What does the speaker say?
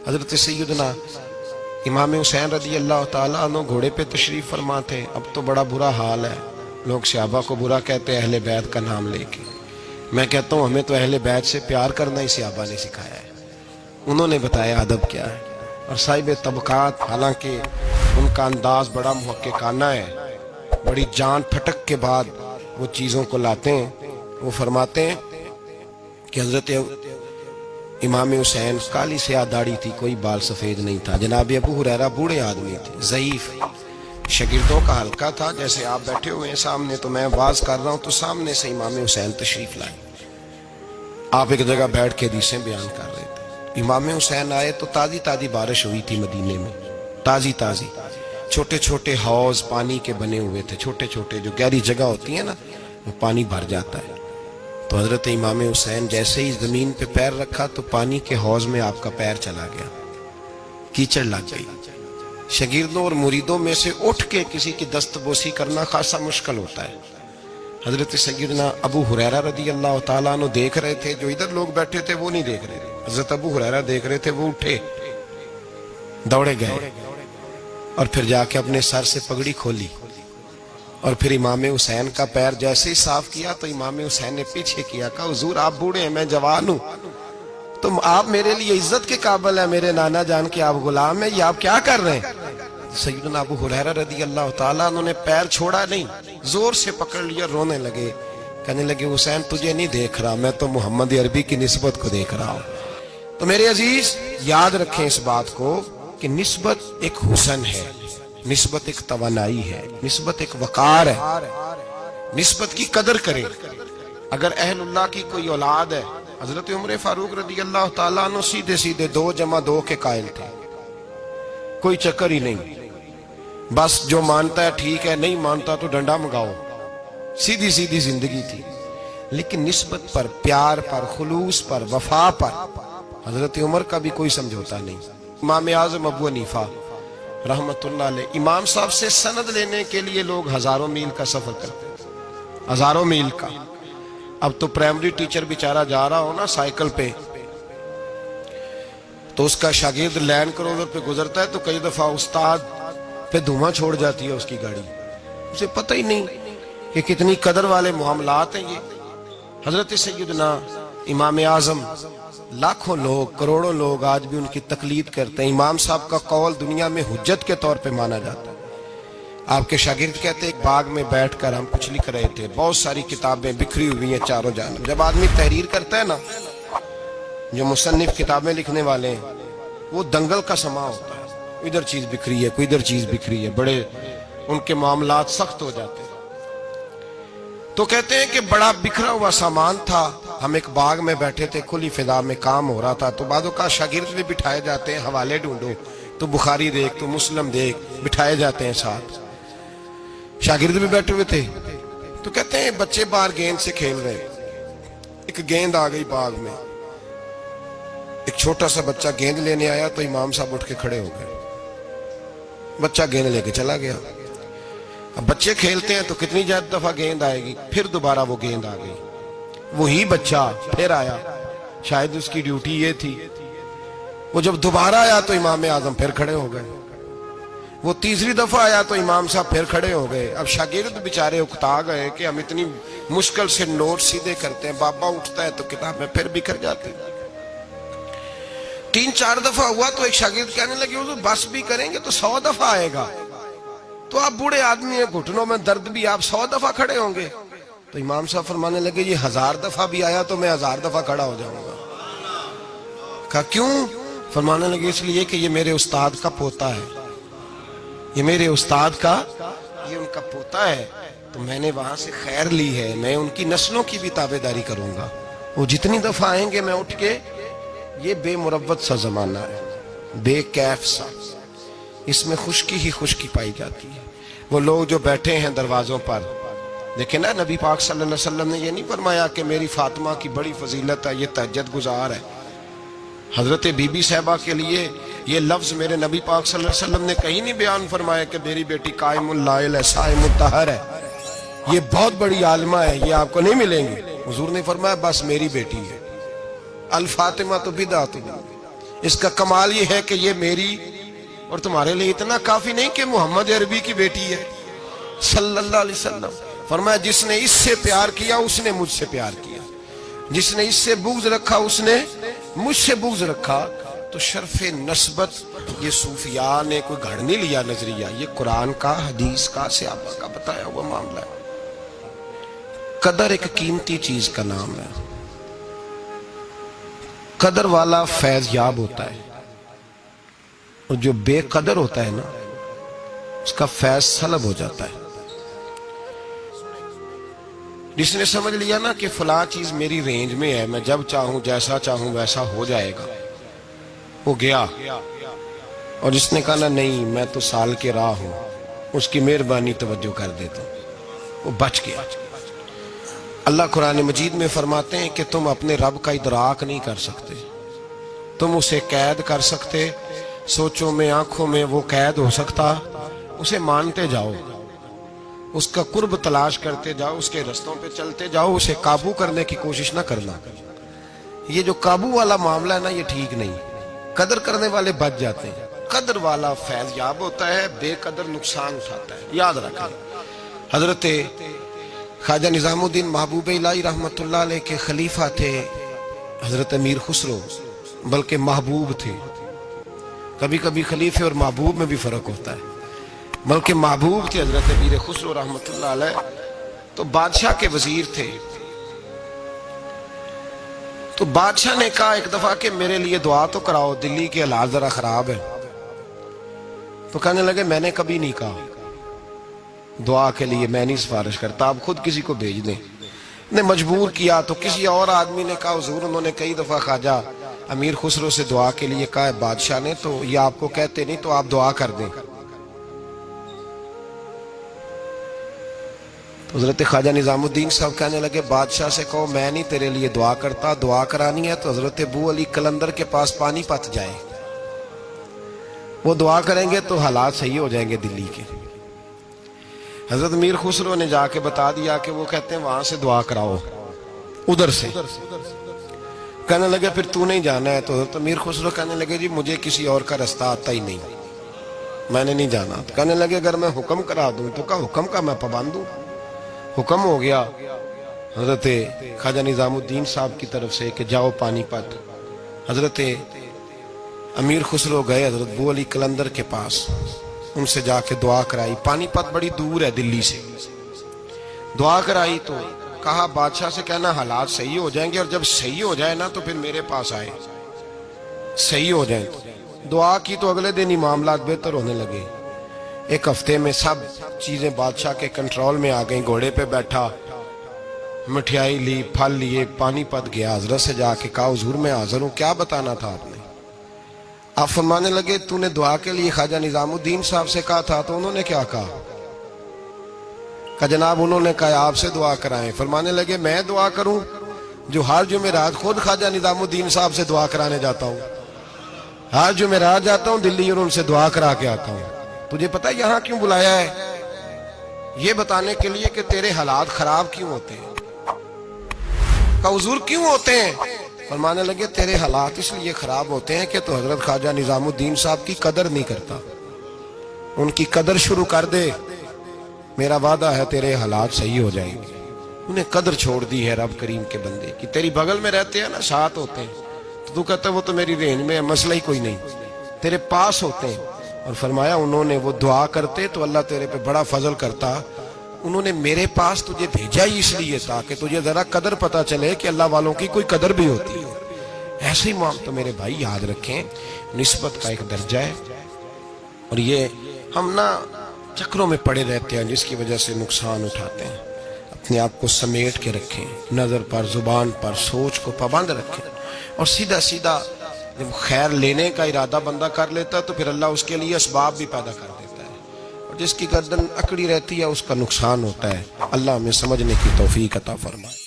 حضرت سیدنا امام حسین رضی اللہ تعالیٰ عنہ گھوڑے پہ تشریف فرما تھے. اب تو بڑا برا حال ہے، لوگ صحابہ کو برا کہتے ہیں اہل بیت کا نام لے کے. میں کہتا ہوں ہمیں تو اہل بیت سے پیار کرنا ہی صحابہ نے سکھایا ہے. انہوں نے بتایا ادب کیا ہے. اور صاحب طبقات حالانکہ ان کا انداز بڑا محققانہ ہے، بڑی جان پھٹک کے بعد وہ چیزوں کو لاتے ہیں. وہ فرماتے ہیں کہ حضرت امام حسین کالی سیاہ داڑھی تھی، کوئی بال سفید نہیں تھا. جناب ابو ہریرہ بوڑھے آدمی تھے، ضعیف، شاگردوں کا حلقہ تھا. جیسے آپ بیٹھے ہوئے ہیں سامنے تو میں واز کر رہا ہوں تو سامنے سے امام حسین تشریف لائے. آپ ایک جگہ بیٹھ کے حدیثیں بیان کر رہے تھے. امام حسین آئے تو تازی تازی بارش ہوئی تھی مدینے میں، تازی تازی. چھوٹے چھوٹے حوض پانی کے بنے ہوئے تھے، چھوٹے چھوٹے جو گہری جگہ ہوتی ہے نا وہ پانی بھر جاتا ہے. تو حضرت امام حسین جیسے ہی زمین پہ پیر رکھا تو پانی کے حوض میں آپ کا پیر چلا گیا، کیچڑ لگ گئی. شاگردوں اور مریدوں میں سے اٹھ کے کسی کی دستبوسی کرنا خاصا مشکل ہوتا ہے. حضرت سیدنا ابو ہریرہ رضی اللہ تعالیٰ عنہ دیکھ رہے تھے، جو ادھر لوگ بیٹھے تھے وہ نہیں دیکھ رہے تھے. حضرت ابو ہریرہ دیکھ رہے تھے، وہ اٹھے، دوڑے گئے اور پھر جا کے اپنے سر سے پگڑی کھولی اور پھر امام حسین کا پیر جیسے ہی صاف کیا تو امام حسین نے پیچھے کیا، کہا حضور آپ بوڑھے ہیں، میں جوان ہوں، تم آپ میرے لیے عزت کے قابل ہیں، میرے نانا جان کے آپ غلام ہیں، یہ آپ کیا کر رہے ہیں؟ سیدنا ابو ہریرہ رضی اللہ تعالیٰ انہوں نے پیر چھوڑا نہیں، زور سے پکڑ لیا، رونے لگے، کہنے لگے حسین تجھے نہیں دیکھ رہا، میں تو محمد عربی کی نسبت کو دیکھ رہا ہوں. تو میرے عزیز یاد رکھیں اس بات کو کہ نسبت ایک حسن ہے، نسبت ایک توانائی ہے، نسبت ایک وقار ہے. نسبت کی قدر کریں. اگر اہل اللہ کی کوئی اولاد ہے، حضرت عمر فاروق رضی اللہ تعالیٰ عنہ سیدھے سیدھے 2 + 2 کے قائل تھے، کوئی چکر ہی نہیں، بس جو مانتا ہے ٹھیک ہے، نہیں مانتا تو ڈنڈا منگاؤ، سیدھی سیدھی زندگی تھی. لیکن نسبت پر، پیار پر، خلوص پر، وفا پر حضرت عمر کا بھی کوئی سمجھوتا نہیں. امام اعظم ابو حنیفہ رحمت اللہ علیہ، امام صاحب سے سند لینے کے لیے لوگ ہزاروں میل کا سفر کرتے ہیں، ہزاروں میل کا. اب تو پرائمری ٹیچر بیچارہ جا رہا ہو نا سائیکل پہ تو اس کا شاگرد لینڈ کروزر پہ گزرتا ہے تو کئی دفعہ استاد پہ دھواں چھوڑ جاتی ہے اس کی گاڑی، اسے پتہ ہی نہیں کہ کتنی قدر والے معاملات ہیں یہ. حضرت سیدنا امام اعظم، لاکھوں لوگ، کروڑوں لوگ آج بھی ان کی تقلید کرتے ہیں. امام صاحب کا قول دنیا میں حجت کے طور پہ مانا جاتا ہے. آپ کے شاگرد کہتے ایک باغ میں بیٹھ کر ہم کچھ لکھ رہے تھے، بہت ساری کتابیں بکھری ہوئی ہیں چاروں جانب. جب آدمی تحریر کرتا ہے نا، جو مصنف کتابیں لکھنے والے ہیں، وہ دنگل کا سما ہوتا ہے، ادھر چیز بکھری ہے، کوئی ادھر چیز بکھری ہے، بڑے ان کے معاملات سخت ہو جاتے ہیں. تو کہتے ہیں کہ بڑا بکھرا ہوا سامان تھا، ہم ایک باغ میں بیٹھے تھے، کھلی فضا میں کام ہو رہا تھا. تو بعضوں کا شاگرد بھی بٹھائے جاتے ہیں، حوالے ڈھونڈو تو بخاری دیکھ، تو مسلم دیکھ، بٹھائے جاتے ہیں ساتھ. شاگرد بھی بیٹھے ہوئے تھے. تو کہتے ہیں بچے باہر گیند سے کھیل رہے، ایک گیند آ گئی باغ میں، ایک چھوٹا سا بچہ گیند لینے آیا تو امام صاحب اٹھ کے کھڑے ہو گئے، بچہ گیند لے کے چلا گیا. اب بچے کھیلتے ہیں تو کتنی دفعہ گیند آئے گی، پھر دوبارہ وہ گیند آ گئی، وہی بچہ پھر آیا، شاید اس کی ڈیوٹی یہ تھی. وہ جب دوبارہ آیا تو امام اعظم پھر کھڑے ہو گئے. وہ تیسری دفعہ آیا تو امام صاحب پھر کھڑے ہو گئے. اب شاگرد بیچارے اکتا گئے کہ ہم اتنی مشکل سے نوٹ سیدھے کرتے ہیں، بابا اٹھتا ہے تو کتابیں پھر بکھر جاتی ہیں. 3-4 دفعہ ہوا تو ایک شاگرد کہنے لگے حضور بس بھی کریں گے تو 100 دفعہ آئے گا، تو آپ بوڑھے آدمی ہیں، گھٹنوں میں درد بھی، آپ 100 دفعہ کھڑے ہوں گے. تو امام صاحب فرمانے لگے یہ 1000 دفعہ بھی آیا تو میں 1000 دفعہ کھڑا ہو جاؤں گا. کہا کیوں؟ فرمانے لگے اس لیے کہ یہ میرے استاد کا پوتا ہے، یہ میرے استاد کا، یہ ان کا پوتا ہے، تو میں نے وہاں سے خیر لی ہے، میں ان کی نسلوں کی بھی تابعداری کروں گا. وہ جتنی دفعہ آئیں گے میں اٹھ کے، یہ بے مروت سا زمانہ ہے، بے کیف سا، اس میں خشکی ہی خشکی پائی جاتی ہے. وہ لوگ جو بیٹھے ہیں دروازوں پر، دیکھیں نا نبی پاک صلی اللہ علیہ وسلم نے یہ نہیں فرمایا کہ میری فاطمہ کی بڑی فضیلت ہے، یہ تہجد گزار ہے. حضرت بی بی صاحبہ کے لیے یہ لفظ میرے نبی پاک صلی اللہ علیہ وسلم نے کہیں نہیں بیان فرمایا کہ میری بیٹی قائم اللائل ہے، صائم الطہر ہے، یہ بہت بڑی عالمہ ہے، یہ آپ کو نہیں ملیں گی. حضور نے فرمایا بس میری بیٹی ہے. الفاطمہ تو بدعت، اس کا کمال یہ ہے کہ یہ میری اور تمہارے لیے اتنا کافی نہیں کہ محمد عربی کی بیٹی ہے صلی اللہ علیہ وسلم. فرمایا جس نے اس سے پیار کیا اس نے مجھ سے پیار کیا، جس نے اس سے بغض رکھا اس نے مجھ سے بغض رکھا. تو شرف نسبت یہ صوفیاء نے کوئی گھڑ نہیں لیا نظریہ، یہ قرآن کا، حدیث کا، صحابہ کا بتایا ہوا معاملہ ہے. قدر ایک قیمتی چیز کا نام ہے. قدر والا فیض یاب ہوتا ہے، اور جو بے قدر ہوتا ہے نا اس کا فیض سلب ہو جاتا ہے. جس نے سمجھ لیا نا کہ فلاں چیز میری رینج میں ہے، میں جب چاہوں جیسا چاہوں ویسا ہو جائے گا، وہ گیا. اور جس نے کہا نا نہیں میں تو سال کے راہ ہوں، اس کی مہربانی توجہ کر دیتا ہوں، وہ بچ گیا. اللہ قرآن مجید میں فرماتے ہیں کہ تم اپنے رب کا ادراک نہیں کر سکتے، تم اسے قید کر سکتے، سوچوں میں آنکھوں میں وہ قید ہو سکتا. اسے مانتے جاؤ، اس کا قرب تلاش کرتے جاؤ، اس کے رستوں پہ چلتے جاؤ، اسے قابو کرنے کی کوشش نہ کرنا. یہ جو قابو والا معاملہ ہے نا یہ ٹھیک نہیں. قدر کرنے والے بچ جاتے ہیں، قدر والا فیض یاب ہوتا ہے، بے قدر نقصان اٹھاتا ہے. یاد رکھیں حضرت خواجہ نظام الدین محبوب الہی رحمۃ اللہ علیہ کے خلیفہ تھے حضرت امیر خسرو، بلکہ محبوب تھے. کبھی کبھی خلیفے اور محبوب میں بھی فرق ہوتا ہے. بلکہ محبوب تھے حضرت امیر خسرو رحمۃ اللہ علیہ. تو بادشاہ کے وزیر تھے. تو بادشاہ نے کہا ایک دفعہ کہ میرے لیے دعا تو کراؤ، دلی کے حالات ذرا خراب ہے. تو کہنے لگے میں نے کبھی نہیں کہا دعا کے لیے، میں نہیں سفارش کرتا، آپ خود کسی کو بھیج دیں. نے مجبور کیا تو کسی اور آدمی نے کہا حضور انہوں نے کئی دفعہ خواجہ امیر خسرو سے دعا کے لیے کہا ہے بادشاہ نے، تو یہ آپ کو کہتے نہیں، تو آپ دعا کر دیں. حضرت خواجہ نظام الدین صاحب کہنے لگے بادشاہ سے کہو میں نہیں تیرے لیے دعا کرتا، دعا کرانی ہے تو حضرت ابو علی قلندر کے پاس پانی پت جائے، وہ دعا کریں گے تو حالات صحیح ہو جائیں گے دلی کے. حضرت امیر خسرو نے جا کے بتا دیا کہ وہ کہتے ہیں وہاں سے دعا کراؤ، ادھر سے. کہنے لگے پھر تو نہیں جانا ہے. تو حضرت امیر خسرو کہنے لگے جی مجھے کسی اور کا رستہ آتا ہی نہیں، میں نے نہیں جانا. تو کہنے لگے اگر میں حکم کرا دوں تو کہا حکم کا میں پابند ہوں. حکم ہو گیا حضرت خواجہ نظام الدین صاحب کی طرف سے کہ جاؤ پانی پت. حضرت امیر خسرو گئے حضرت ابو علی قلندر کے پاس، ان سے جا کے دعا کرائی. پانی پت بڑی دور ہے دلی سے. دعا کرائی تو کہا بادشاہ سے کہنا حالات صحیح ہو جائیں گے، اور جب صحیح ہو جائے نا تو پھر میرے پاس آئے، صحیح ہو جائیں. دعا کی تو اگلے دن ہی معاملات بہتر ہونے لگے. ایک ہفتے میں سب چیزیں بادشاہ کے کنٹرول میں آ گئیں. گھوڑے پہ بیٹھا، مٹھائی لی، پھل لیے، پانی پت گیا. حضرت سے جا کے کہا حضور میں حاضر ہوں، کیا بتانا تھا آپ نے؟ آپ فرمانے لگے تو نے دعا کے لیے خواجہ نظام الدین صاحب سے کہا تھا، تو انہوں نے کیا کہا؟ کہ جناب انہوں نے کہا آپ سے دعا کرائیں. فرمانے لگے میں دعا کروں جو ہر جمعرات خود خواجہ نظام الدین صاحب سے دعا کرانے جاتا ہوں، ہر جمعرات جاتا ہوں دلی اور ان سے دعا کرا کے آتا ہوں. تجھے پتہ یہاں کیوں بلایا ہے؟ یہ بتانے کے لیے کہ تیرے حالات خراب کیوں ہوتے ہیں. کہا حضور کیوں ہوتے ہیں؟ فرمانے لگے تیرے حالات اس لیے خراب ہوتے ہیں کہ تو حضرت خواجہ نظام الدین صاحب کی قدر نہیں کرتا. ان کی قدر شروع کر دے، میرا وعدہ ہے تیرے حالات صحیح ہو جائیں گے. انہیں قدر چھوڑ دی ہے رب کریم کے بندے کی. تیری بغل میں رہتے ہیں نا، ساتھ ہوتے ہیں، تو کہتا ہے وہ تو میری رینج میں ہے، مسئلہ ہی کوئی نہیں، تیرے پاس ہوتے ہیں. اور فرمایا انہوں نے وہ دعا کرتے تو اللہ تیرے پہ بڑا فضل کرتا. انہوں نے میرے پاس تجھے بھیجا ہی اس لیے تاکہ تجھے ذرا قدر پتہ چلے کہ اللہ والوں کی کوئی قدر بھی ہوتی ہے. ایسے ہی تو میرے بھائی یاد رکھیں نسبت کا ایک درجہ ہے، اور یہ ہم نا چکروں میں پڑے رہتے ہیں جس کی وجہ سے نقصان اٹھاتے ہیں. اپنے آپ کو سمیٹ کے رکھیں، نظر پر، زبان پر، سوچ کو پابند رکھیں، اور سیدھا سیدھا جب خیر لینے کا ارادہ بندہ کر لیتا ہے تو پھر اللہ اس کے لیے اسباب بھی پیدا کر دیتا ہے، اور جس کی گردن اکڑی رہتی ہے اس کا نقصان ہوتا ہے. اللہ ہمیں سمجھنے کی توفیق عطا فرمائے.